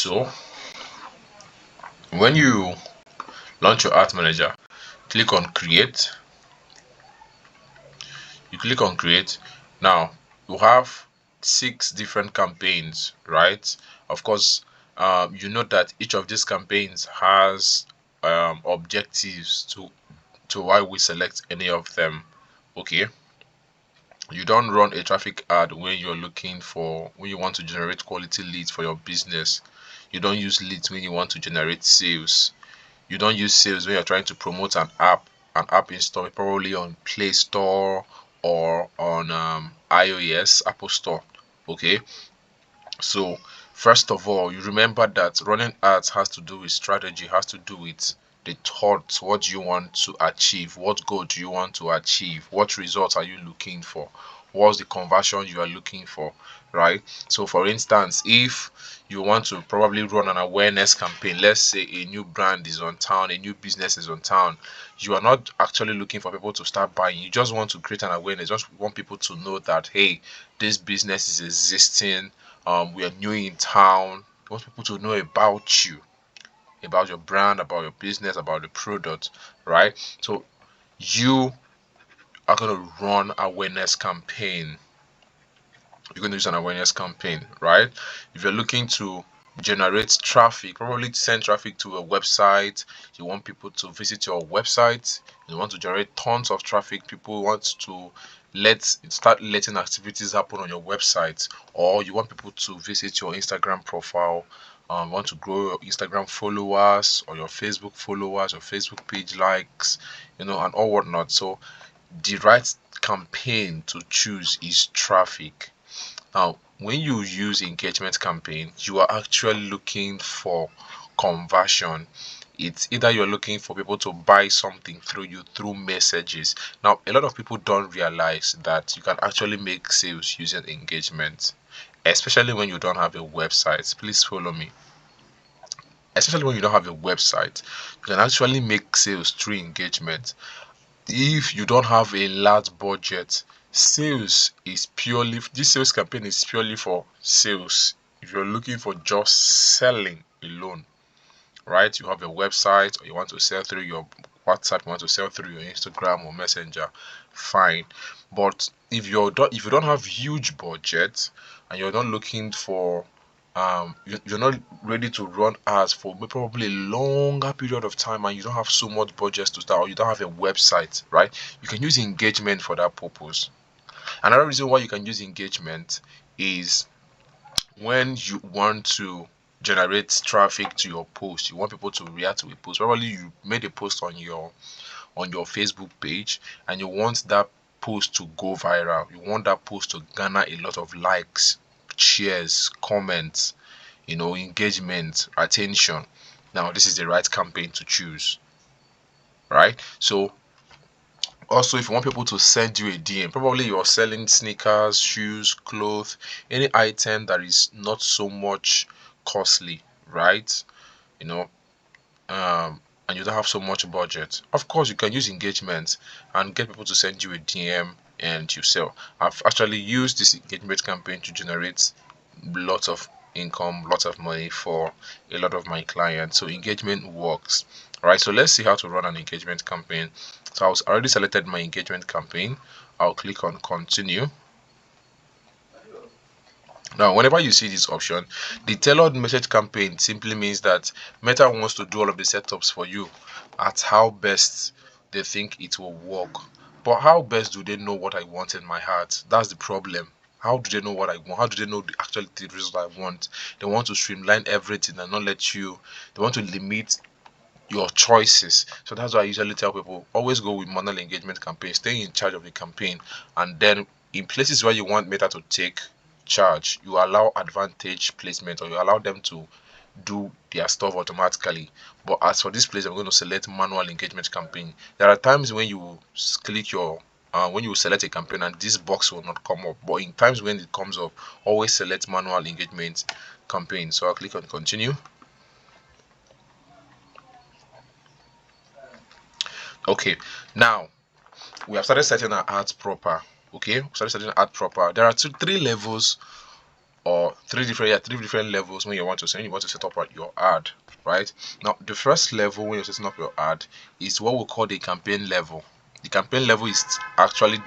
So when you launch your Ad Manager, click on create. You click on create. Now you have 6 different campaigns, right? Of course, you know that each of these campaigns has objectives to why we select any of them. Okay, you don't run a traffic ad when you want to generate quality leads for your business. You don't use leads when you want to generate sales. You don't use sales when you're trying to promote an app install probably on Play Store or on iOS Apple Store. Okay, so first of all, you remember that running ads has to do with strategy, has to do with the thoughts. What do you want to achieve? What goal do you want to achieve? What results are you looking for? What's the conversion you are looking for? Right? So for instance, if you want to probably run an awareness campaign, let's say a new brand is on town, a new business is on town, you are not actually looking for people to start buying. You just want to create an awareness, just want people to know that hey, this business is existing. We are new in town. You want people to know about you, about your brand, about your business, about the product, right? So you are going to run awareness campaign. You're going to use an awareness campaign, right? If you're looking to generate traffic, probably send traffic to a website, you want people to visit your website, you want to generate tons of traffic, people want to start letting activities happen on your website, or you want people to visit your Instagram profile, want to grow your Instagram followers or your Facebook followers, your Facebook page likes, and all whatnot. So the right campaign to choose is traffic. Now, when you use engagement campaign, you are actually looking for conversion. It's either you're looking for people to buy something through you through messages. Now, a lot of people don't realize that you can actually make sales using engagement, especially when you don't have a website. Please follow me. Especially when you don't have a website, you can actually make sales through engagement. If you don't have a large budget, this sales campaign is purely for sales. If you're looking for just selling alone, right? You have a website or you want to sell through your WhatsApp, you want to sell through your Instagram or Messenger, fine. But if you don't have huge budget and you're not looking for you're not ready to run ads for probably a longer period of time and you don't have so much budget to start, or you don't have a website, right? You can use engagement for that purpose. Another reason why you can use engagement is when you want to generate traffic to your post, you want people to react to a post. Probably you made a post on your Facebook page and you want that post to go viral. You want that post to garner a lot of likes, shares, comments, engagement, attention. Now, this is the right campaign to choose, right? So, also, if you want people to send you a DM, probably you're selling sneakers, shoes, clothes, any item that is not so much costly, right? You know, and you don't have so much budget. Of course, you can use engagement and get people to send you a DM and you sell. I've actually used this engagement campaign to generate lots of income, lots of money for a lot of my clients. So engagement works. All right, so let's see how to run an engagement campaign. So I was already selected my engagement campaign. I'll click on continue. Now, whenever you see this option, the tailored message campaign simply means that Meta wants to do all of the setups for you at how best they think it will work. But how best do they know what I want in my heart? That's the problem. How do they know what I want? How do they know the result I want? They want to streamline everything and not let you. They want to limit your choices. So that's why I usually tell people always go with manual engagement campaign, stay in charge of the campaign, and then in places where you want Meta to take charge, you allow advantage placement or you allow them to do their stuff automatically. But as for this place, I'm going to select manual engagement campaign. There are times when you click your when you select a campaign and this box will not come up, but in times when it comes up, always select manual engagement campaign. So I'll click on continue. Okay, now we have started setting our ads proper. Okay, we started setting ad proper. There are three levels or three different levels when you want to set up your ad, right? Now the first level when you're setting up your ad is what we call the campaign level. The campaign level is actually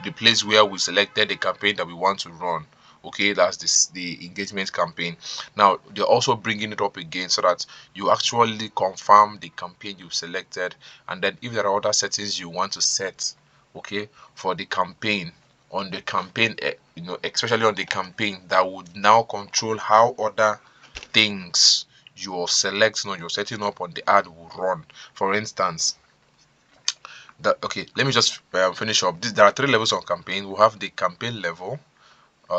the place where we selected the campaign that we want to run. Okay, that's the engagement campaign. Now they're also bringing it up again so that you actually confirm the campaign you've selected, and then if there are other settings you want to set, okay, for the campaign, on the campaign, especially on the campaign, that would now control how other things you're selecting or you're setting up on the ad will run. For instance, that okay, let me just finish up. There are three levels of campaign. We have the campaign level,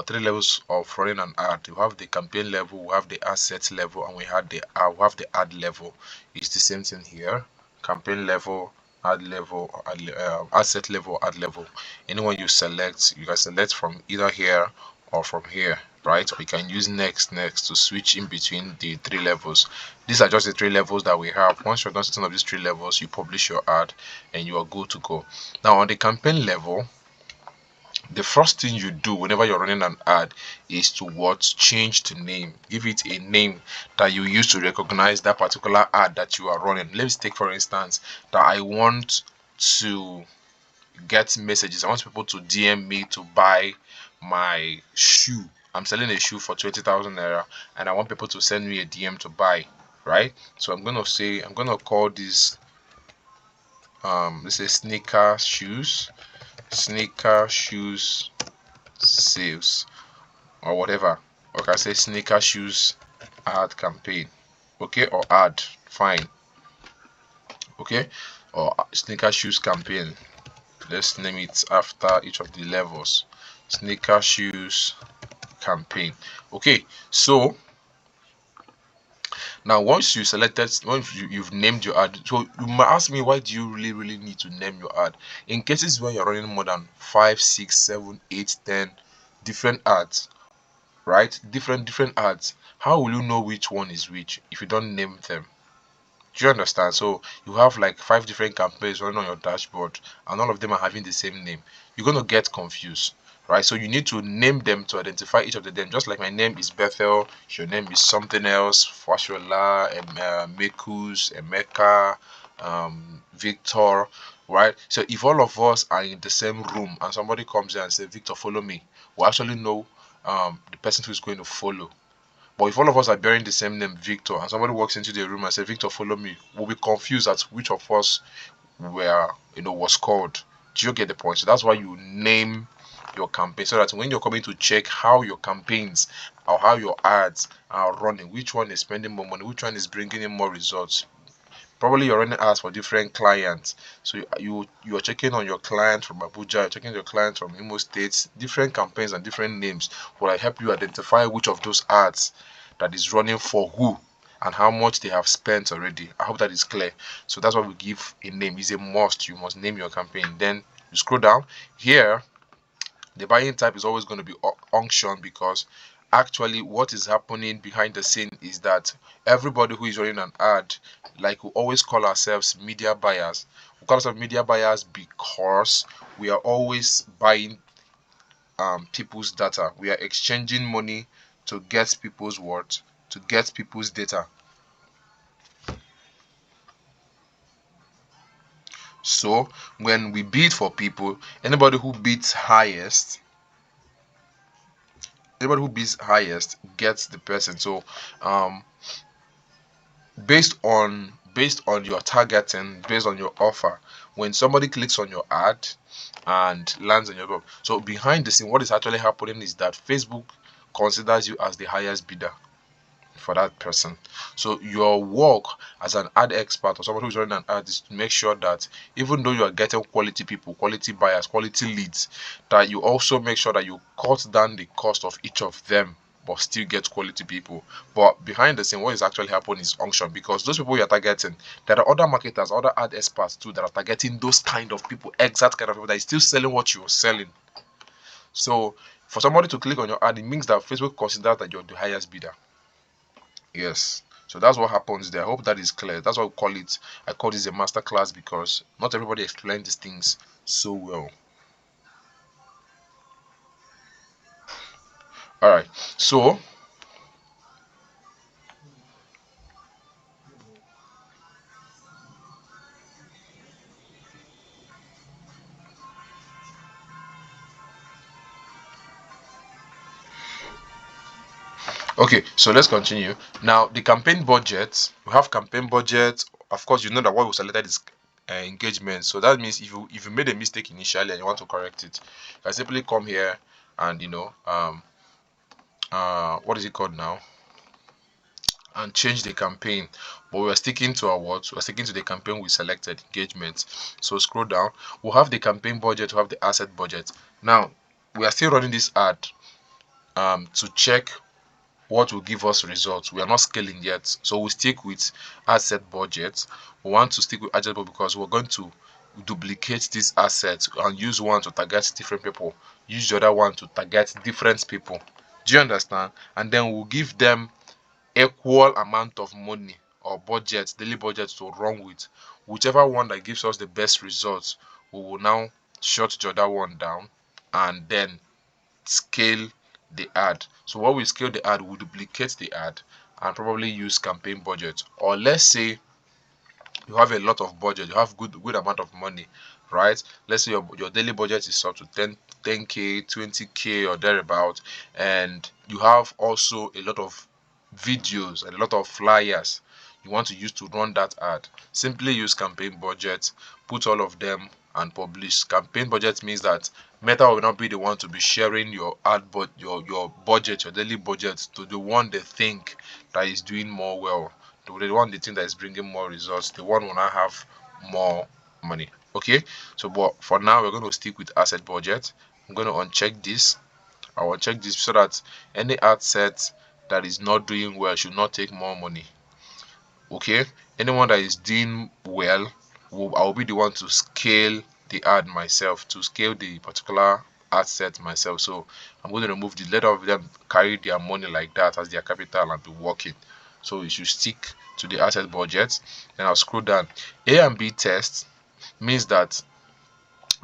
three levels of running an ad. You have the campaign level, we have the asset level, and we have the ad level. It's the same thing here: campaign level, ad level, asset level, ad level. Anyone you select, you can select from either here or from here, right? Or you can use next to switch in between the three levels. These are just the three levels that we have. Once you're done setting up these three levels, you publish your ad and you are good to go. Now on the campaign level, the first thing you do whenever you're running an ad is to what? Change the name. Give it a name that you use to recognize that particular ad that you are running. Let's take for instance that I want to get messages. I want people to DM me to buy my shoe. I'm selling a shoe for 20,000 naira, and I want people to send me a DM to buy, right? So I'm gonna call this is sneaker shoes sales, or whatever. Or can I say sneaker shoes ad campaign, okay, or ad, fine, okay, or sneaker shoes campaign. Let's name it after each of the levels. Sneaker shoes campaign. Okay, so now once you've named your ad, so you might ask me, why do you really need to name your ad? In cases where you're running more than 5, 6, 7, 8, 10 different ads, right? Different ads. How will you know which one is which if you don't name them? Do you understand? So you have like 5 different campaigns running on your dashboard, and all of them are having the same name. You're gonna get confused, right? So you need to name them to identify each of them. Just like my name is Bethel, your name is something else, Fashola, Mekus, Emeka, Victor, right? So if all of us are in the same room and somebody comes in and says, Victor, follow me, we actually know the person who is going to follow. But if all of us are bearing the same name, Victor, and somebody walks into the room and says, Victor, follow me, we'll be confused at which of us was called. Do you get the point? So that's why you name your campaign, so that when you're coming to check how your campaigns or how your ads are running, which one is spending more money, which one is bringing in more results. Probably you're running ads for different clients, so you are checking on your client from Abuja, you're checking your clients from Imo States. Different campaigns and different names will help you identify which of those ads that is running for who and how much they have spent already. I hope that is clear. So that's why we give a name. It's a must. You must name your campaign. Then you scroll down here. The buying type is always going to be auction, because actually what is happening behind the scene is that everybody who is running an ad, like, we always call ourselves media buyers. We call ourselves media buyers because we are always buying people's data. We are exchanging money to get people's words, to get people's data. So when we bid for people, anybody who bids highest gets the person. So um based on your targeting, based on your offer, when somebody clicks on your ad and lands on your web, so behind the scene what is actually happening is that Facebook considers you as the highest bidder for that person. So your work as an ad expert or someone who's running an ad is to make sure that even though you are getting quality people, quality buyers, quality leads, that you also make sure that you cut down the cost of each of them but still get quality people. But behind the scene, what is actually happening is unction, because those people you are targeting, there are other marketers, other ad experts too that are targeting those kind of people, exact kind of people that is still selling what you're selling. So for somebody to click on your ad, it means that Facebook considers that you're the highest bidder. Yes. So that's what happens there. I hope that is clear. That's what we call it. I call this a master class because not everybody explains these things so well. All right. So okay, so let's continue. Now the campaign budget, we have campaign budget. Of course, you know that what we selected is engagement. So that means if you made a mistake initially and you want to correct it, you can simply come here and what is it called now, and change the campaign. But we're sticking to our what? We're sticking to the campaign we selected, engagement. So scroll down. We'll have the campaign budget, we have the asset budget. Now we are still running this ad to check what will give us results. We are not scaling yet, so we stick with asset budget. We want to stick with asset budget because we're going to duplicate this asset and use one to target different people, use the other one to target different people. Do you understand? And then we'll give them equal amount of money or budget, daily budget to run with. Whichever one that gives us the best results, we will now shut the other one down and then scale the ad. So what we scale the ad, we duplicate the ad and probably use campaign budget. Or let's say you have a lot of budget, you have good amount of money, right? Let's say your daily budget is up to 10k, 20k or thereabout, and you have also a lot of videos and a lot of flyers you want to use to run that ad. Simply use campaign budget, put all of them and publish. Campaign budget means that Meta will not be the one to be sharing your ad, but your budget, your daily budget, to the one they think that is doing more well, the one they think that is bringing more results, the one will not have more money. Okay, so but for now we're going to stick with asset budget. I'm going to uncheck this. I will check this so that any ad set that is not doing well should not take more money. Okay, anyone that is doing well, I will be the one to scale the ad myself, to scale the particular ad set myself. So I'm going to remove the let of them carry their money like that as their capital and be working. So you should stick to the asset budget. Then I'll scroll down. A and B test means that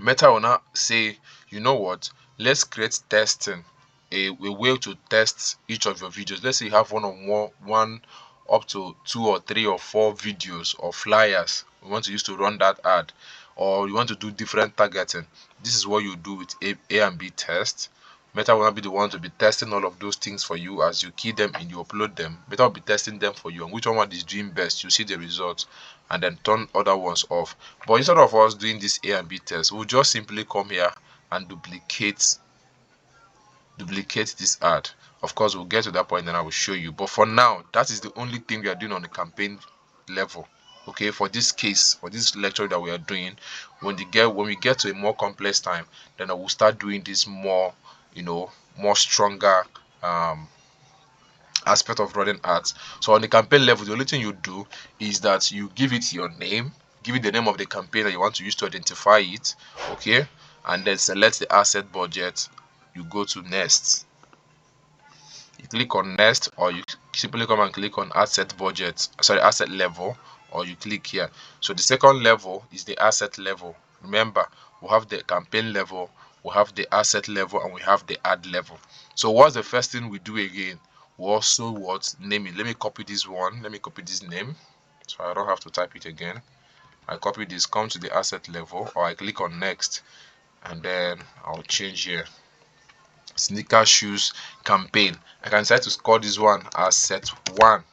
Meta will now say, you know what, let's create testing, a way to test each of your videos. Let's say you have one up to 2 or 3 or 4 videos or flyers we want to use to run that ad, or you want to do different targeting. This is what you do with A and B test. Meta will not be the one to be testing all of those things for you. As you key them in, you upload them. Meta will be testing them for you, and which one is doing best, you see the results and then turn other ones off. But instead of us doing this A and B test, we'll just simply come here and duplicate this ad. Of course, we'll get to that point and I will show you. But for now, that is the only thing we are doing on the campaign level. Okay, for this case, for this lecture that we are doing, when we get to a more complex time, then I will start doing this more, more stronger aspect of running ads. So on the campaign level, the only thing you do is that you give it your name, give it the name of the campaign that you want to use to identify it, okay, and then select the asset budget. You go to next, you click on next, or you simply come and click on asset budget, sorry, asset level, or you click here. So the second level is the asset level. Remember, we have the campaign level, we have the asset level, and we have the ad level. So what's the first thing we do again? We also what name it. Let me copy this one, let me copy this name so I don't have to type it again. I copy this, come to the asset level, or I click on next, and then I'll change here, sneaker shoes campaign. I can decide to call this one as set 1.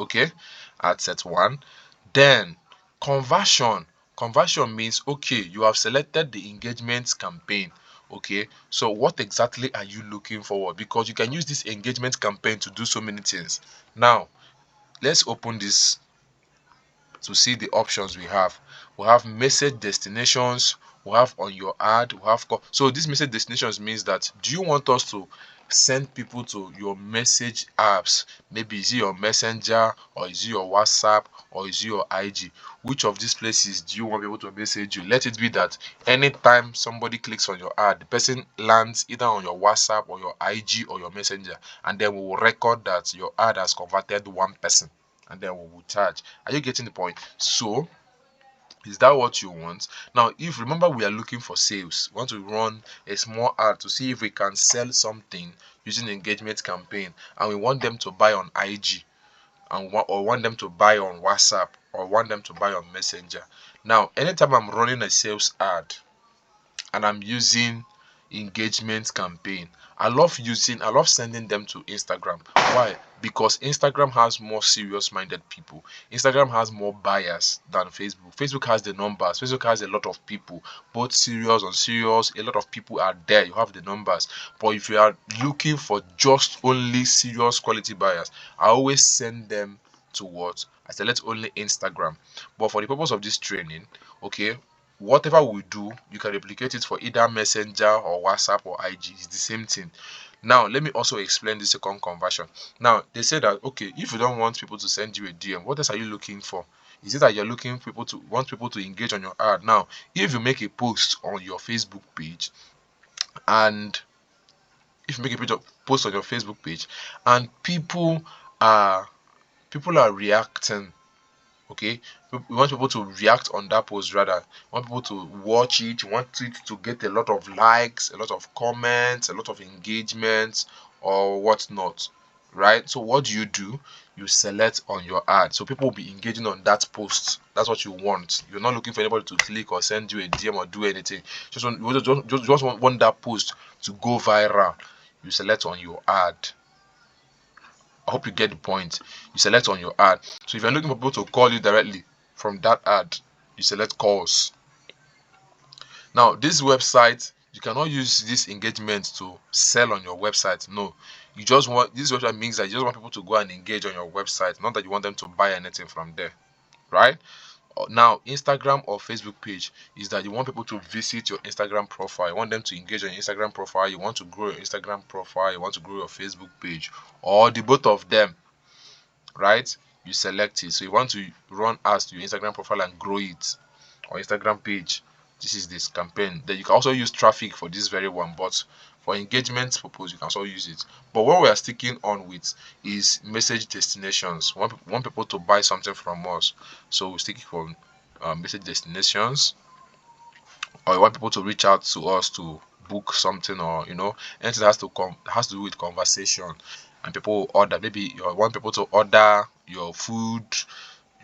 Okay, at set 1. Then conversion means, okay, you have selected the engagement campaign. Okay, so what exactly are you looking for? Because you can use this engagement campaign to do so many things. Now let's open this to see the options we have. We have message destinations, we have on your ad, we have so this message destinations means that, do you want us to send people to your message apps? Maybe is it your messenger, or is it your WhatsApp, or is it your IG? Which of these places do you want people to message you? Let it be that anytime somebody clicks on your ad, the person lands either on your WhatsApp or your IG or your messenger, and then we will record that your ad has converted one person, and then we will charge. Are you getting the point? So Is that what you want? Now, if remember we are looking for sales, we want to run a small ad to see if we can sell something using engagement campaign, and we want them to buy on IG, or want them to buy on WhatsApp, or want them to buy on Messenger. Now, anytime I'm running a sales ad and I'm using engagement campaign, I love sending them to Instagram. Why? Because Instagram has more serious minded people. Instagram has more buyers than Facebook. Facebook has the numbers. Facebook has a lot of people, both serious, unserious. A lot of people are there. You have the numbers. But if you are looking for just only serious quality buyers, I always send them to what? I select only Instagram. But for the purpose of this training, okay, whatever we do, you can replicate it for either Messenger or WhatsApp or IG. It's the same thing. Now, let me also explain the second conversion. Now, they say that okay, if you don't want people to send you a DM, what else are you looking for? Is it that you're looking people to engage on your ad? Now, if you make a post on your Facebook page, and if you make a post on your Facebook page, and are people are reacting. Okay, we want people to react on that post, rather we want people to watch it, we want it to get a lot of likes, a lot of comments, a lot of engagements, or whatnot, right? So what do? You select on your ad, so people will be engaging on that post. That's what you want. You're not looking for anybody to click or send you a DM or do anything. Just want that post to go viral. You select on your ad. I hope you get the point. You select on your ad. So if you're looking for people to call you directly from that ad, you select calls. Now, this website, you cannot use this engagement to sell on your website. No. You just want this website means that you just want people to go and engage on your website, not that you want them to buy anything from there. Right? Now, Instagram or Facebook page is that you want people to visit your Instagram profile. You want them to engage on your Instagram profile. You want to grow your Instagram profile. You want to grow your Facebook page, or the both of them, right? You select it. So you want to run ads to your Instagram profile and grow it, or Instagram page. This is this campaign. Then you can also use traffic for this very one, but for engagement purpose, you can also use it. But what we are sticking on with is message destinations. We want people to buy something from us, so we stick it for message destinations, or you want people to reach out to us to book something, or anything that has to do with conversation, and people will order. Maybe you want people to order your food.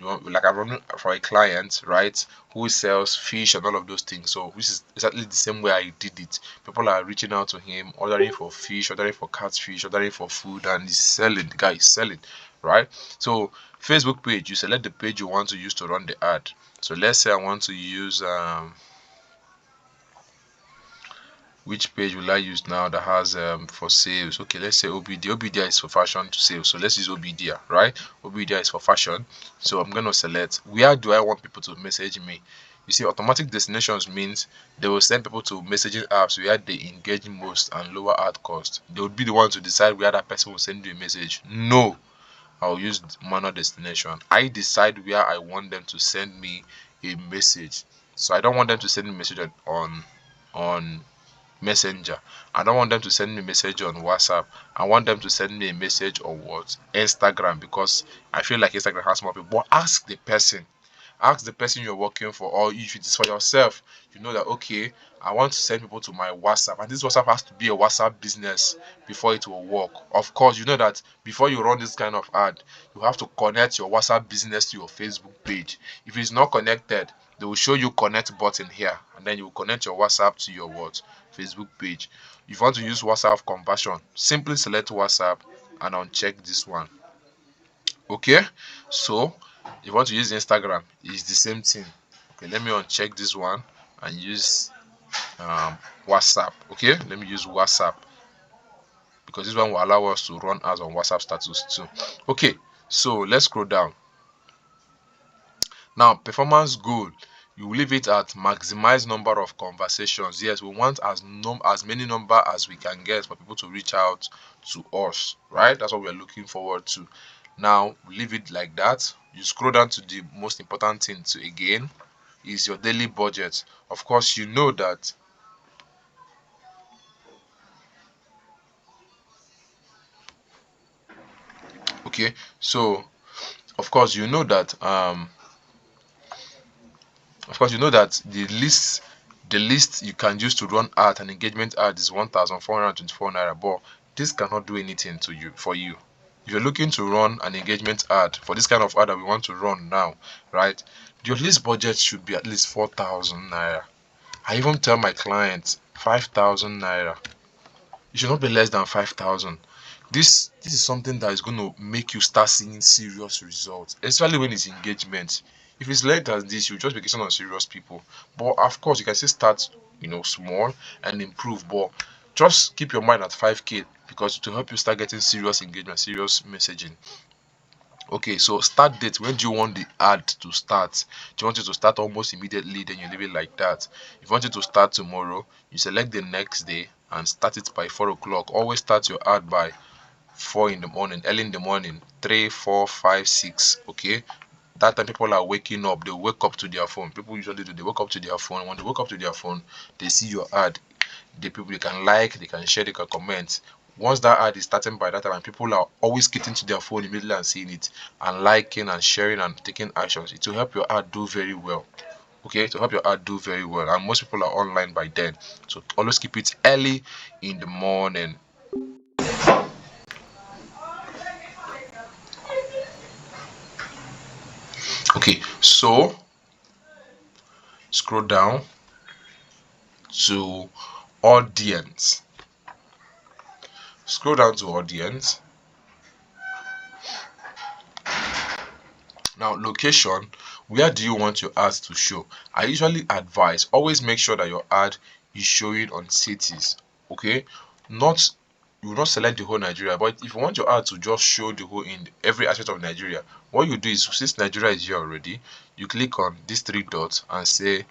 Like I'm running for a client, right, who sells fish and all of those things. So which is exactly the same way I did it. People are reaching out to him, ordering for fish, ordering for catfish, ordering for food, and he's selling. The guy is selling, right? So Facebook page, you select the page you want to use to run the ad. So let's say I want to use which page will I use now that has for sales? Okay, let's say OBD. OBD is for fashion to sales, so let's use OBD, right? OBD is for fashion, so I'm gonna select where do I want people to message me. You see, automatic destinations means they will send people to messaging apps where they engage most and lower ad cost. They would be the ones to decide where that person will send you a message. No, I'll use manual destination. I decide where I want them to send me a message. So I don't want them to send me a message on Messenger. I don't want them to send me a message on WhatsApp. I want them to send me a message on what? Instagram, because I feel like Instagram has more people. But ask the person you're working for, or if it is for yourself, you know that okay, I want to send people to my WhatsApp, and this WhatsApp has to be a WhatsApp business before it will work. Of course, you know that before you run this kind of ad, you have to connect your WhatsApp business to your Facebook page. If it's not connected, they will show you connect button here, and then you will connect your WhatsApp to your what? Facebook page. If you want to use WhatsApp conversion, simply select WhatsApp and uncheck this one. Okay, so if you want to use Instagram, it's the same thing. Okay, let me uncheck this one and use WhatsApp. Okay, let me use WhatsApp, because this one will allow us to run ads on WhatsApp status too. Okay, so let's scroll down. Now, performance goal, you leave it at maximize number of conversations. Yes, we want as many number as we can get for people to reach out to us, right? That's what we're looking forward to. Now, we leave it like that. You scroll down to the most important thing to again is your daily budget. Of course, you know that. Okay, so of course you know that Of course, you know that the least you can use to run ad and engagement ad is 1,424 naira, but this cannot do anything to you for you. If you're looking to run an engagement ad for this kind of ad that we want to run now, right? Your least budget should be at least 4,000 naira. I even tell my clients 5,000 naira. It should not be less than 5,000. This is something that is going to make you start seeing serious results, especially when it's engagement. If it's less than this, you just be getting on serious people. But of course, you can still start, small and improve. But just keep your mind at 5k because to help you start getting serious engagement, serious messaging. Okay, so start date. When do you want the ad to start? Do you want it to start almost immediately? Then you leave it like that. If you want it to start tomorrow, you select the next day and start it by 4 o'clock. Always start your ad by 4 in the morning, early in the morning, 3, 4, 5, 6. Okay, that time people are waking up. They wake up to their phone. People usually do. They wake up to their phone. When they wake up to their phone, they see your ad. The people they can like, they can share, they can comment. Once that ad is starting by that time, and people are always getting to their phone immediately and seeing it and liking and sharing and taking actions, it will help your ad do very well. Okay, to help your ad do very well, and most people are online by then, so always keep it early in the morning. Okay, so scroll down to audience. Scroll down to audience. Now, location, where do you want your ads to show? I usually advise always make sure that your ad is showing on cities. Okay, not you will not select the whole Nigeria, but if you want your ad to just show the whole in every aspect of Nigeria, what you do is since Nigeria is here already, you click on these three dots and say,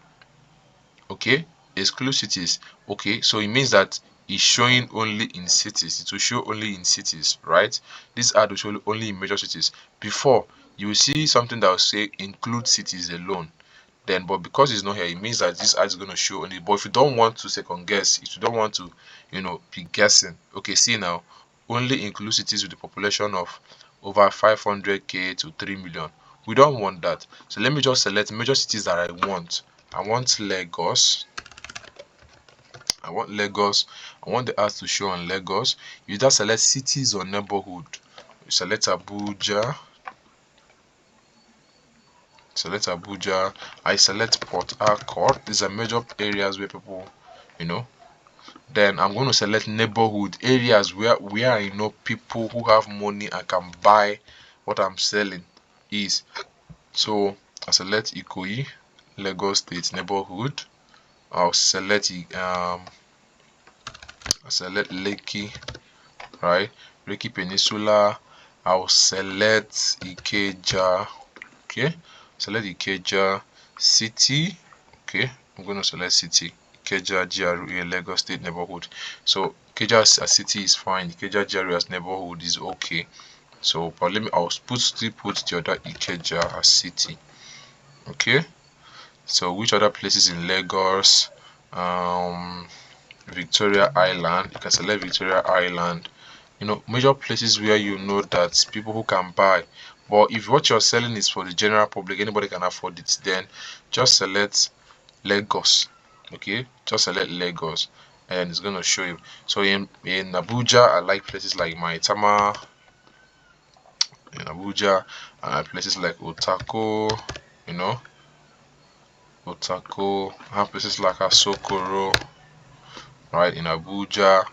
okay, exclude cities. Okay, so it means that it's showing only in cities. It will show only in cities, right? This ad will show only in major cities. Before, you will see something that will say include cities alone. Then, but because it's not here, it means that this ad is going to show only. But if you don't want to second guess, if you don't want to, be guessing, okay, see now, only include cities with a population of over 500k to 3 million. We don't want that. So let me just select major cities that I want. I want Lagos. I want Lagos. I want the ads to show on Lagos. You just select cities or neighborhood. You select Abuja. Select Abuja. I select Port Harcourt. These are major areas where people, you know. Then I'm going to select neighborhood areas where I know people who have money and can buy what I'm selling is. So I select Ikoyi, Lagos State neighborhood. I'll select Lekki, right? Lekki Peninsula. I'll select Ikeja. Okay, select Ikeja City. Okay, I'm going to select City. Ikeja GRA Lagos State neighborhood. So Ikeja as city is fine. Ikeja GRA as neighborhood is okay. So, but I'll still put the other Ikeja as city. Okay. So which other places in Lagos? Victoria Island. You can select Victoria Island. Major places where you know that people who can buy. But if what you're selling is for the general public, anybody can afford it, then just select Lagos. Okay, just select Lagos and it's gonna show you. So in Abuja, I like places like Maitama. In Abuja, I like places like Otako. You know, Otako. I have places like Asokoro, right, in Abuja,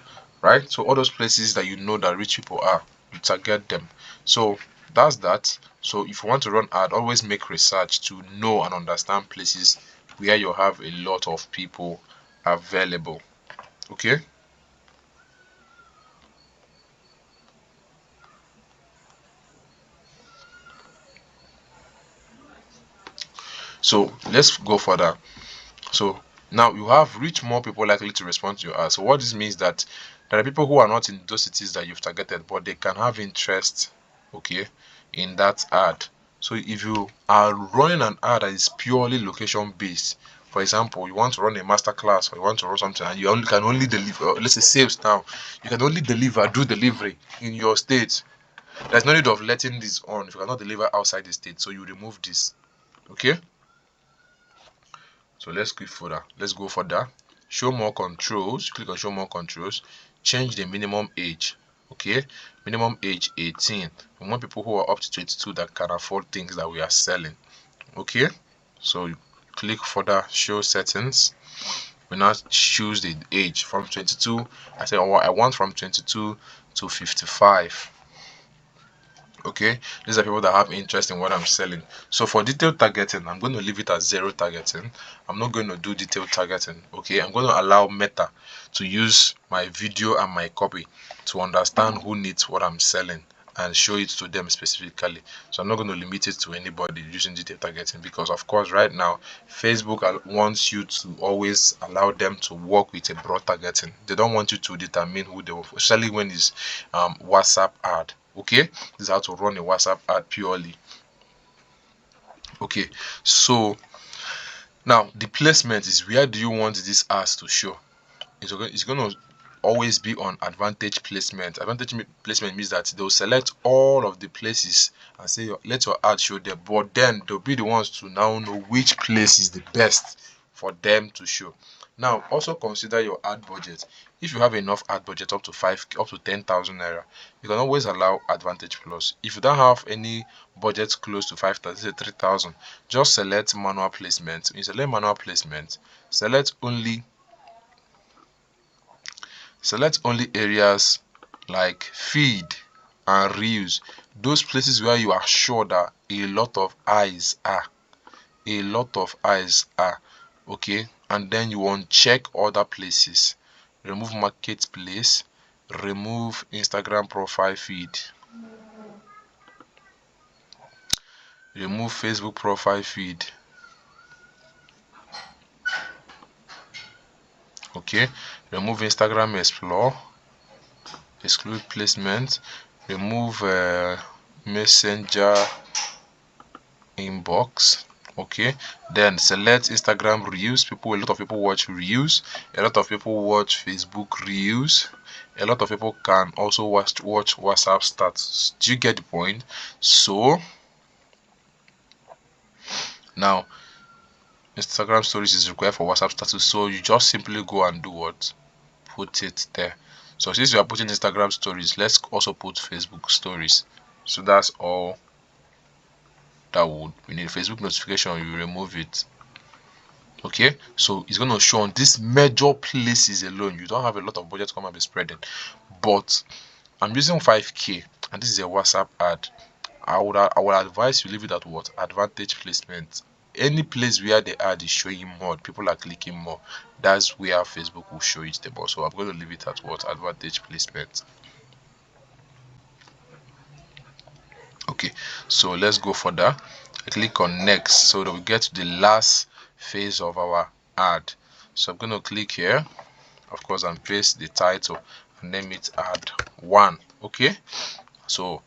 right? So all those places that you know that rich people are, you target them. So that's that. So if you want to run ad, always make research to know and understand places where you have a lot of people available. Okay. So let's go further. So now you have reached more people likely to respond to your ad. So what this means that there are people who are not in those cities that you've targeted, but they can have interest, okay, in that ad. So if you are running an ad that is purely location based, for example, you want to run a master class or you want to run something and you only can only deliver, let's say sales now, you can only do delivery in your state. There's no need of letting this on if you cannot deliver outside the state. So you remove this. Okay. So let's click further. Let's go further. Show more controls. Click on show more controls. Change the minimum age. Okay, minimum age 18. We want people who are up to 22 that can afford things that we are selling. Okay, so you click further, show settings. We now choose the age from 22. I say, oh, I want from 22 to 55. Okay, these are people that have interest in what I'm selling. So for detailed targeting, I'm going to leave it as zero targeting. I'm not going to do detailed targeting. Okay, I'm going to allow Meta to use my video and my copy to understand who needs what I'm selling and show it to them specifically. So I'm not going to limit it to anybody using detailed targeting, because of course right now Facebook wants you to always allow them to work with a broad targeting. They don't want you to determine who they will, especially when it's WhatsApp ad. Okay, this is how to run a WhatsApp ad purely. Okay, so now the placement is, where do you want this ads to show? It's going to always be on advantage placement. Advantage placement means that they'll select all of the places and say let your ad show there, but then they'll be the ones to now know which place is the best for them to show. Now also consider your ad budget. If you have enough ad budget up to 10,000 naira, you can always allow advantage plus. If you don't have any budget close to 5,000, say 3,000, just select manual placement. When you select manual placement, select only areas like feed and reels, those places where you are sure that a lot of eyes are. Okay, and then you uncheck other places. Remove marketplace, remove Instagram profile feed, remove Facebook profile feed. Okay, remove Instagram explore, exclude placement, remove messenger inbox. Okay, then select Instagram reels. A lot of people watch reels, a lot of people watch Facebook reels, a lot of people can also watch WhatsApp stats. Do you get the point? So now Instagram stories is required for WhatsApp status, so you just simply go and do what? Put it there. So since you are putting Instagram stories, let's also put Facebook stories. So that's all that would, we need Facebook notification, you remove it. Okay, so it's going to show on these major places alone. You don't have a lot of budget to come and be spreading, but I'm using 5k and this is a WhatsApp ad. I would advise you leave it at what? Advantage placement. Any place where the ad is showing more, people are clicking more, that's where Facebook will show it the most. So I'm going to leave it at what? Advantage placement. Okay, so let's go further. I click on next so that we get to the last phase of our ad. So I'm going to click here, of course, and paste the title and name it ad 1. Okay, so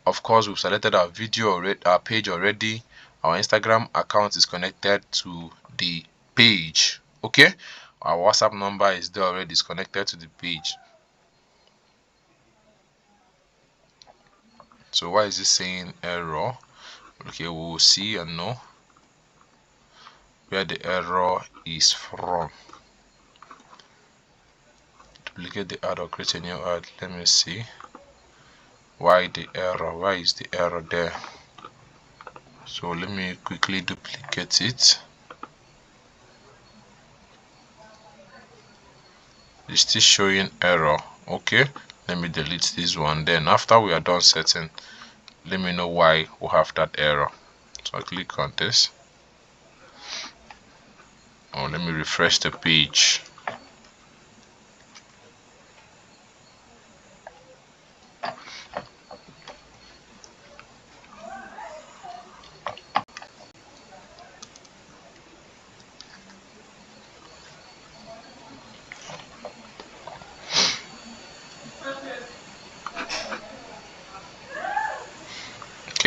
of course we've selected our video already, our page already. Our Instagram account is connected to the page. Okay, our WhatsApp number is there already, is connected to the page. So why is it saying error? Okay, we will see and know where the error is from. Duplicate the ad or create a new ad. Let me see why the error. Why is the error there? So let me quickly duplicate it. It's still showing error. Okay, let me delete this one. Then after we are done setting, let me know why we have that error. So I click on this. Oh, let me refresh the page.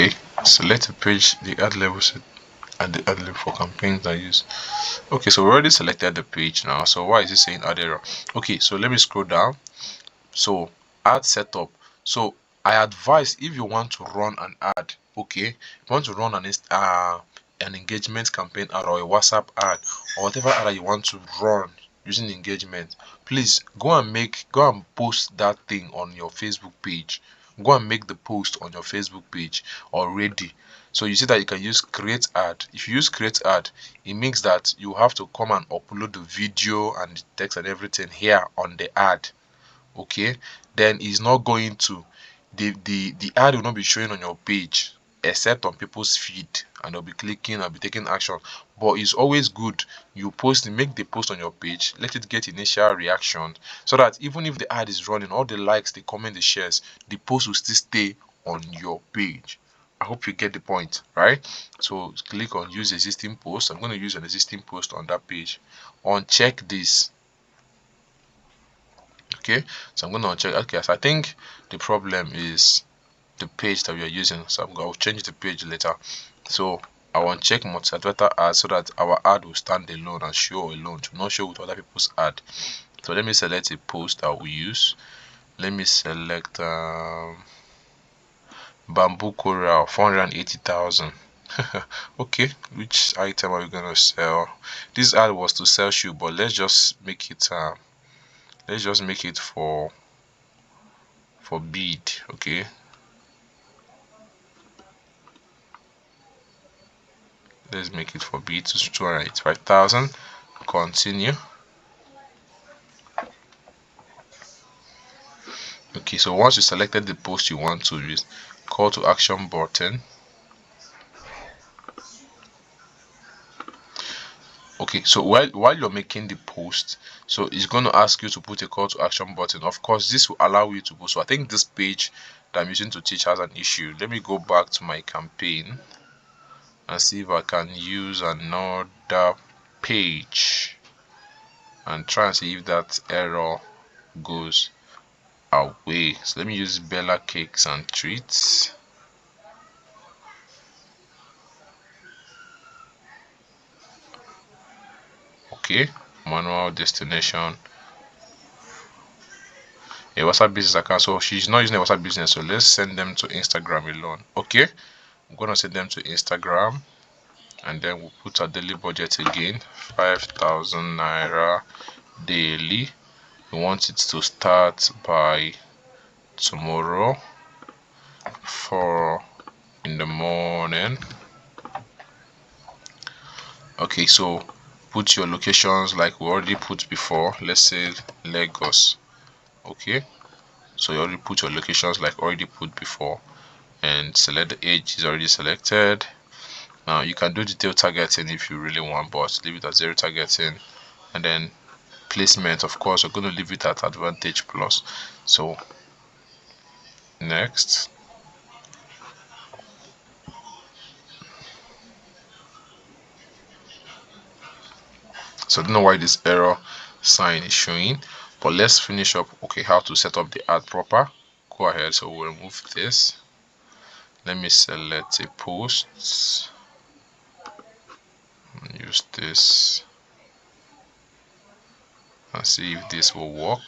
Okay, select the page, the ad level set, and the ad level for campaigns I use. Okay, so we already selected the page now. So why is it saying add error? Okay, so let me scroll down. So ad setup. So I advise, if you want to run an ad, okay, you want to run an engagement campaign ad or a WhatsApp ad or whatever ad you want to run using engagement, please go and post that thing on your Facebook page. Go and make the post on your Facebook page already. So you see that you can use create ad. If you use create ad, it means that you have to come and upload the video and the text and everything here on the ad. Okay, then it's not going to the ad will not be showing on your page except on people's feed, and they'll be clicking and be taking action. But it's always good you make the post on your page, let it get initial reaction, so that even if the ad is running, all the likes, the comment, the shares, the post will still stay on your page. I hope you get the point, right? So click on use existing post. I'm going to use an existing post on that page. Uncheck this. Okay, so I'm going to uncheck. Okay, so I think the problem is the page that we are using, so I'll change the page later. So I want check multi-advertiser ad so that our ad will stand alone and show alone, to not show with other people's ad. So let me select a post that we use. Let me select bamboo coral 480,000. Okay, which item are we gonna sell? This ad was to sell shoe, but let's just make it for bead. Okay, let's make it for bead to 285,000. Continue. Okay, so once you selected the post you want to use, call to action button. Okay, so while you're making the post, so it's going to ask you to put a call to action button. Of course, this will allow you to post. So I think this page that I'm using to teach has an issue. Let me go back to my campaign and see if I can use another page and try and see if that error goes away. So let me use Bella Cakes and Treats. Okay, manual destination, a WhatsApp business account. So she's not using a WhatsApp business, so let's send them to Instagram alone. Okay, I'm gonna send them to Instagram, and then we'll put our daily budget again, 5,000 naira daily. We want it to start by tomorrow, 4 in the morning. Okay, so put your locations like we already put before. Let's say Lagos. Okay, so you already put your locations like already put before, and select the age is already selected. Now you can do detail targeting if you really want, but leave it at 0 targeting. And then placement, of course, we're going to leave it at advantage plus. So next. So I don't know why this error sign is showing, but let's finish up. Okay, how to set up the ad proper. Go ahead. So we'll remove this. Let me select a post and use this and see if this will work.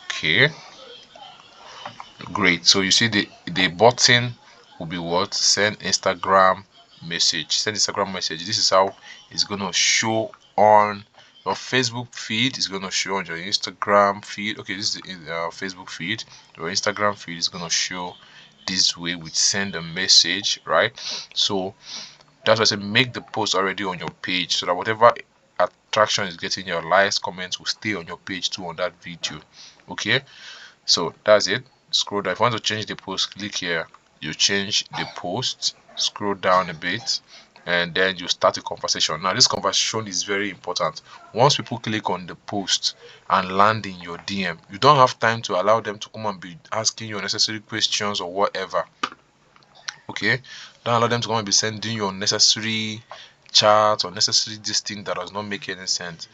Okay, great. So you see the button will be what? Send Instagram message. Send Instagram message. This is how it's gonna show on your Facebook feed. Is gonna show on your Instagram feed. Okay, this is the Facebook feed. Your Instagram feed is gonna show this way with send a message, right? So that's why I say make the post already on your page, so that whatever attraction is getting your likes, comments will stay on your page too on that video. Okay, so that's it. Scroll down. If you want to change the post, click here. You change the post, scroll down a bit, and then you start a conversation. Now this conversation is very important. Once people click on the post and land in your DM, you don't have time to allow them to come and be asking you unnecessary questions or whatever. Okay, don't allow them to come and be sending you unnecessary chat or unnecessary this thing that does not make any sense.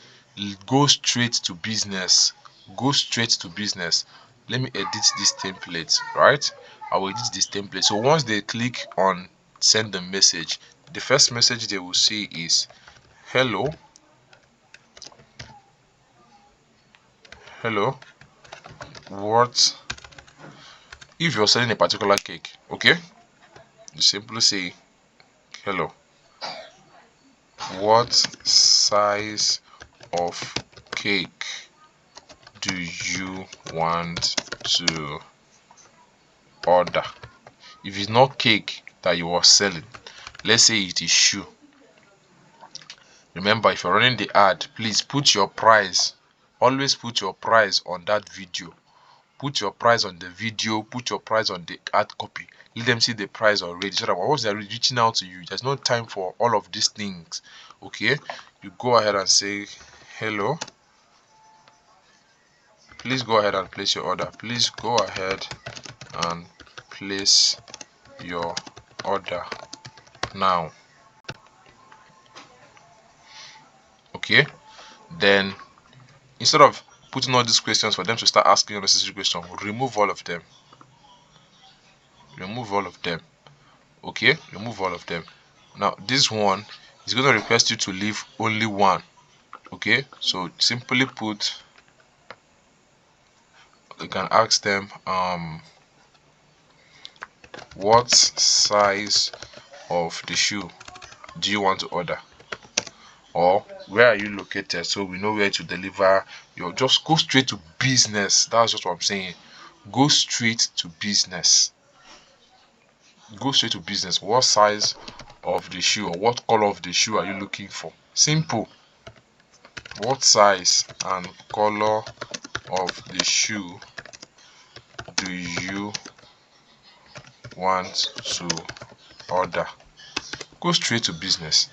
Go straight to business. Go straight to business. Let me edit this template, right? I will edit this template. So once they click on send the message, the first message they will see is hello. Hello. What if you're selling a particular cake? Okay, you simply say hello, what size of cake do you want to order? If it's not cake that you are selling, let's say it is shoe. Remember, if you're running the ad, please put your price. Always put your price on that video. Put your price on the video. Put your price on the ad copy. Let them see the price already. So that once they're reaching out to you, there's no time for all of these things. Okay? You go ahead and say, hello. Please go ahead and place your order. Please go ahead and place your order now. Okay? Then instead of putting all these questions for them to start asking unnecessary questions, remove all of them. Remove all of them. Okay, remove all of them. Now this one is going to request you to leave only one. Okay, so simply put, you can ask them what size of the shoe do you want to order, or where are you located, so we know where to deliver your. Just go straight to business. That's just what I'm saying. Go straight to business. Go straight to business. What size of the shoe or what color of the shoe are you looking for? Simple. What size and color of the shoe do you want to order? Go straight to business.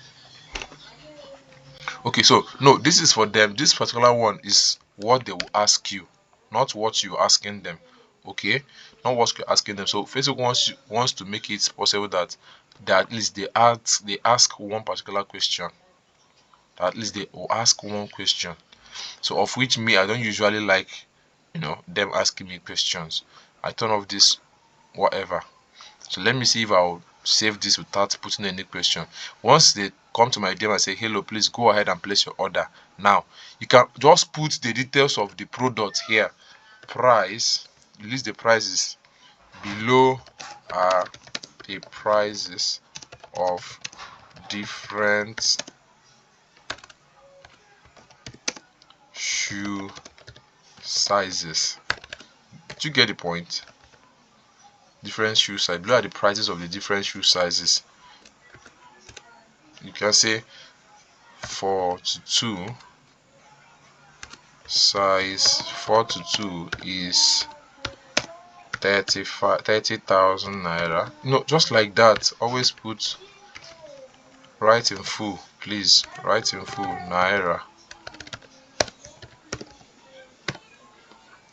Okay, so no, this is for them. This particular one is what they will ask you, not what you're asking them. Okay, not what you're asking them. So Facebook wants to make it possible that at least they ask one particular question. At least they will ask one question. So of which me, I don't usually like, them asking me questions. I turn off this whatever. So let me see if I'll save this without putting any question. Once they come to my DM and say, hello, please go ahead and place your order now. You can just put the details of the product here. Price, list the prices below are the prices of different shoe sizes. Do you get the point? Different shoe size. Below are the prices of the different shoe sizes. You can say 4 to 2, size 4 to 2 is 30,000 naira. No, just like that. Always write in full, please. Write in full naira.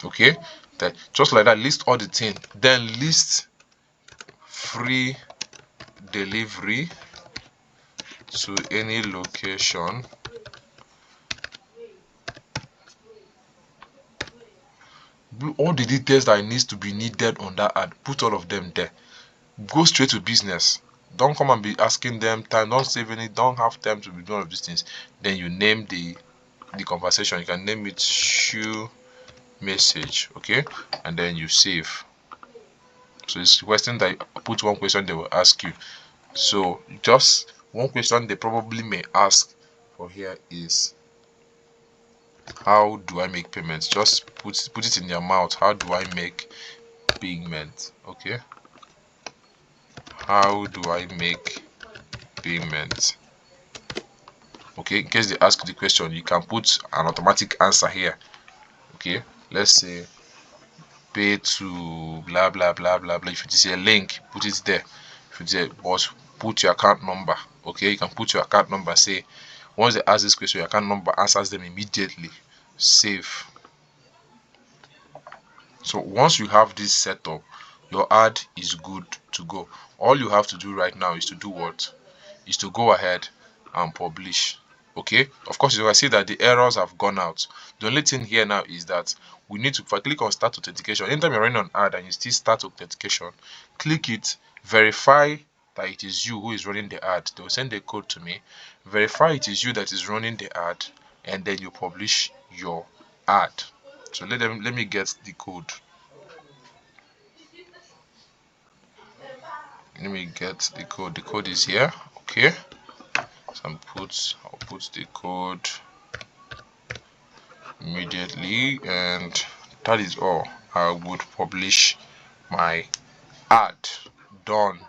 Okay, then just like that, list all the things. Then list free delivery to any location. All the details that needs to be needed on that ad, put all of them there. Go straight to business. Don't come and be asking them time. Don't save any. Don't have time to be doing all of these things. Then you name the conversation. You can name it shoe message. Okay, and then you save. So it's question that you put one question they will ask you. So just one question they probably may ask for here is, how do I make payments? Just put it in your mouth. How do I make payment? Okay, how do I make payment? Okay, in case they ask the question, you can put an automatic answer here. Okay, let's say pay to blah blah blah blah blah. If it is a link, put it there. If it's a boss, put your account number. Okay, you can put your account number. Say once they ask this question, your account number answers them immediately. Save. So once you have this set up, your ad is good to go. All you have to do right now is to do what? Is to go ahead and publish. Okay, of course you can see that the errors have gone out. The only thing here now is that we need to, if I click on start authentication, anytime you're running an ad and you still start authentication, click it, verify that it is you who is running the ad. They will send a code to me, verify it is you that is running the ad, and then you publish your ad. So let me get the code. Let me get the code. The code is here. Okay, so I'll put the code immediately, and that is all. I would publish my ad. Done.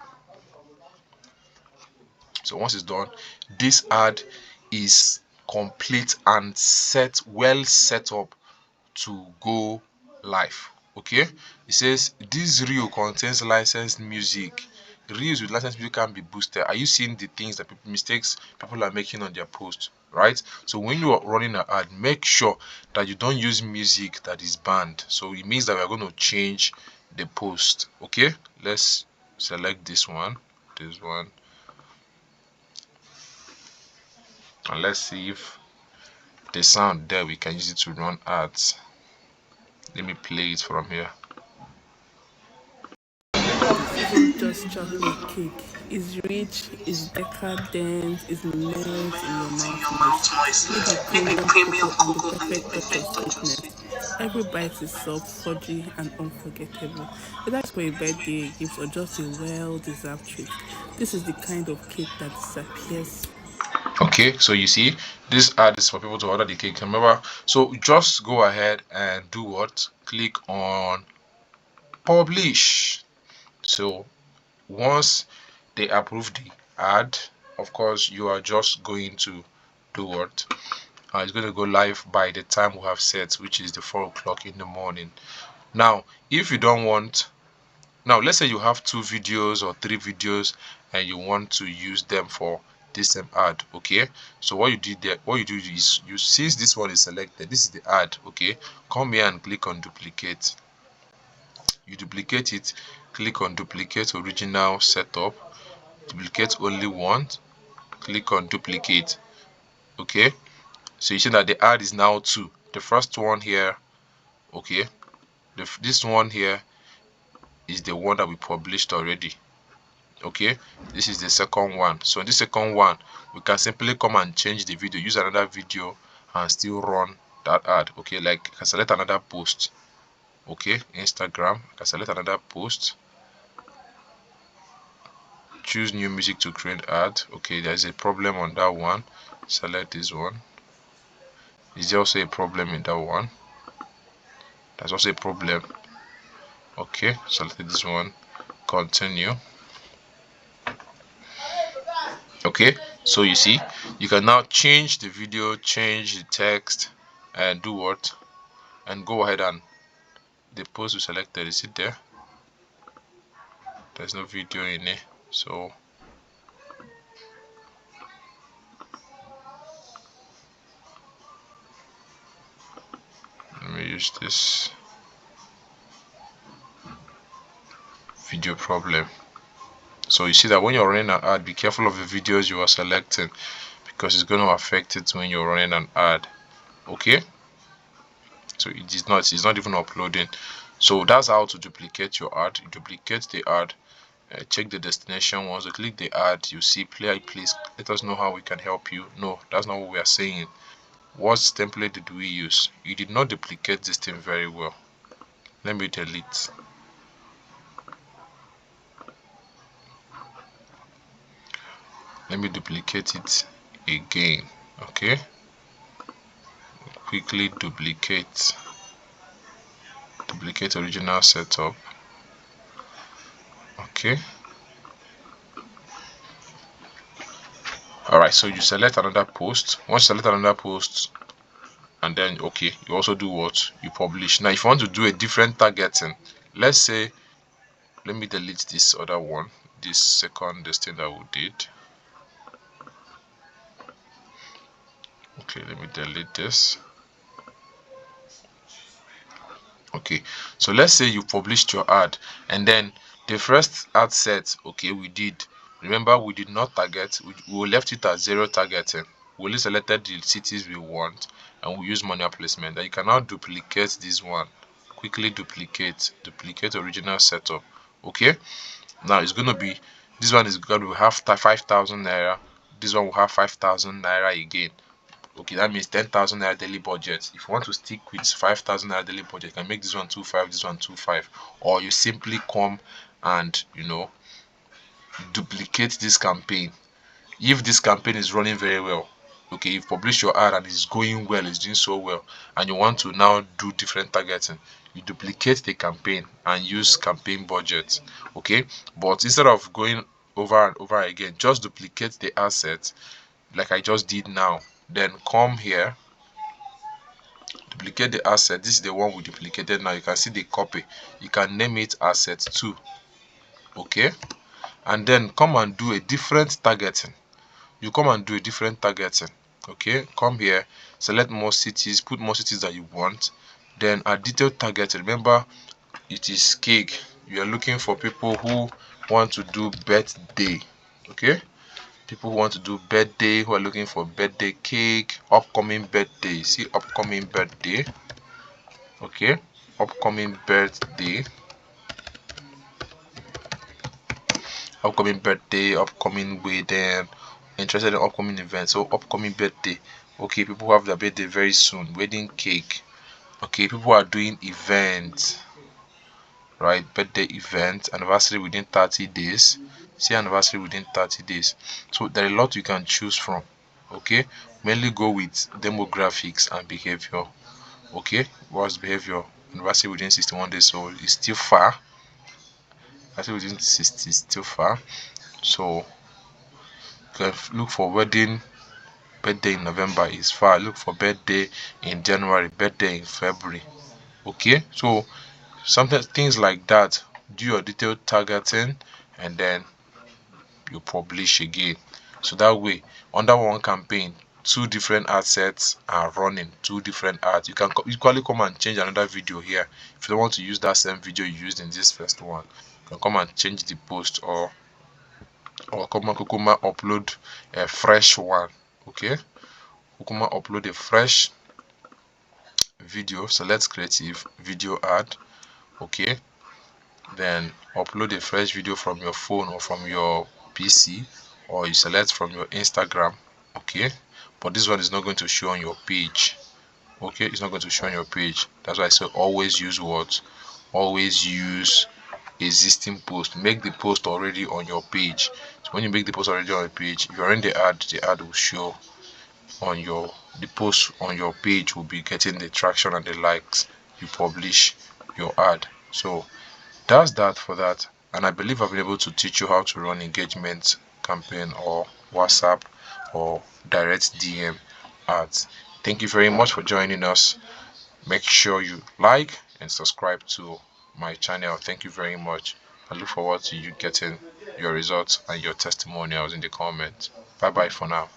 So once it's done, this ad is complete and well set up to go live. Okay, it says this reel contains licensed music. Reels with licensed music can be boosted. Are you seeing the things that mistakes people are making on their post, right? So when you are running an ad, make sure that you don't use music that is banned. So it means that we are going to change the post. Okay, let's select this one, and let's see if the sound there we can use it to run ads. Let me play it from here. This isn't just chocolate cake. It's rich, it's decadent, it's melts in your mouth moist, made with premium cocoa and the perfect touch of sweetness. Every bite is soft, fudgy, and unforgettable. Whether it's for a birthday, a gift, or just a well-deserved treat, this is the kind of cake that disappears. Okay, so you see, this ad is for people to order the cake. Remember, so just go ahead and do what? Click on publish. So once they approve the ad, of course, you are just going to do what? It's going to go live by the time we have set, which is the 4 o'clock in the morning. Now, if you don't want, now let's say you have 2 videos or 3 videos and you want to use them for this same ad. Okay, so what you do is, you since this one is selected, this is the ad. Okay, come here and click on duplicate. You duplicate it, click on duplicate original setup, duplicate only one, click on duplicate. Okay, so you see that the ad is now 2. The first one here, okay, this one here is the one that we published already. Okay, this is the second one. So in this second one, we can simply come and change the video, use another video, and still run that ad. Okay, like I can select another post. Okay, Instagram, I can select another post, choose new music to create ad. Okay, there's a problem on that one. Select this one. Is there also a problem in that one? There's also a problem. Okay, select this one, continue. Okay, so you see, you can now change the video, change the text, and do what? And go ahead, and the post we selected, is it there? There's no video in it, so let me use this video problem. So you see that when you're running an ad, be careful of the videos you are selecting, because it's going to affect it when you're running an ad. Okay, so it's not even uploading. So that's how to duplicate your ad. You duplicate the ad, check the destination. Once you click the ad, you see play. Please let us know how we can help you. No, that's not what we are saying. What template did we use? You did not duplicate this thing very well. Let me delete. Let me duplicate it again. Okay, quickly duplicate original setup. Okay, all right, so you select another post. Once you select another post, and then okay, you also do what? You publish. Now if you want to do a different targeting, let's say, let me delete this other one, this second this thing that we did. Okay, let me delete this. Okay, so let's say you published your ad, and then the first ad set, okay, we did, remember, we did not target, we left it at 0 targeting. We only selected the cities we want, and we use manual placement. And you can now duplicate this one, quickly duplicate original setup. Okay, now it's going to be, this one is going to have 5,000 naira, this one will have 5,000 naira again. Okay, that means 10,000 naira daily budget. If you want to stick with 5,000 naira daily budget, you can make this one 2.5, this one 2.5, or you simply come and duplicate this campaign. If this campaign is running very well, okay, you've published your ad and it's going well, it's doing so well, and you want to now do different targeting, you duplicate the campaign and use campaign budget. Okay, but instead of going over and over again, just duplicate the asset like I just did now. Then come here, duplicate the asset. This is the one we duplicated now. You can see the copy. You can name it asset 2. Okay, and then come and do a different targeting. You come and do a different targeting. Okay, come here, select more cities, put more cities that you want, then a detailed targeting. Remember, it is cake. You are looking for people who want to do birthday. Okay, people who want to do birthday, who are looking for birthday cake, upcoming birthday. See, upcoming birthday. Okay, upcoming birthday, upcoming wedding, interested in upcoming events. So upcoming birthday. Okay, people who have their birthday very soon, wedding cake. Okay, people are doing events, right? Birthday event, anniversary within 30 days. See, anniversary within 30 days. So there are a lot you can choose from. Okay, mainly go with demographics and behavior. Okay, what's behavior? Anniversary within 61 days, so it's still far. Anniversary within 60 is still far. So you can look for wedding. Birthday in November is far. Look for birthday in January, birthday in February. Okay, so sometimes things like that. Do your detailed targeting and then you publish again. So that way, under one campaign, two different ad sets are running, two different ads. You can equally come and change another video here. If you don't want to use that same video you used in this first one, you can come and change the post, or come and Kukuma upload a fresh one. Okay, Kukuma upload a fresh video. Select creative video ad. Okay, then upload a fresh video from your phone or from your PC, or you select from your Instagram. Okay, but this one is not going to show on your page. Okay, it's not going to show on your page. That's why I say always use what? Always use existing post. Make the post already on your page. So when you make the post already on your page, if you're in the ad will show on your, the post on your page will be getting the traction and the likes you publish your ad. So that's that for that. And I believe I've been able to teach you how to run engagement campaign or WhatsApp or direct DM ads. Thank you very much for joining us. Make sure you like and subscribe to my channel. Thank you very much. I look forward to you getting your results and your testimonials in the comments. Bye bye for now.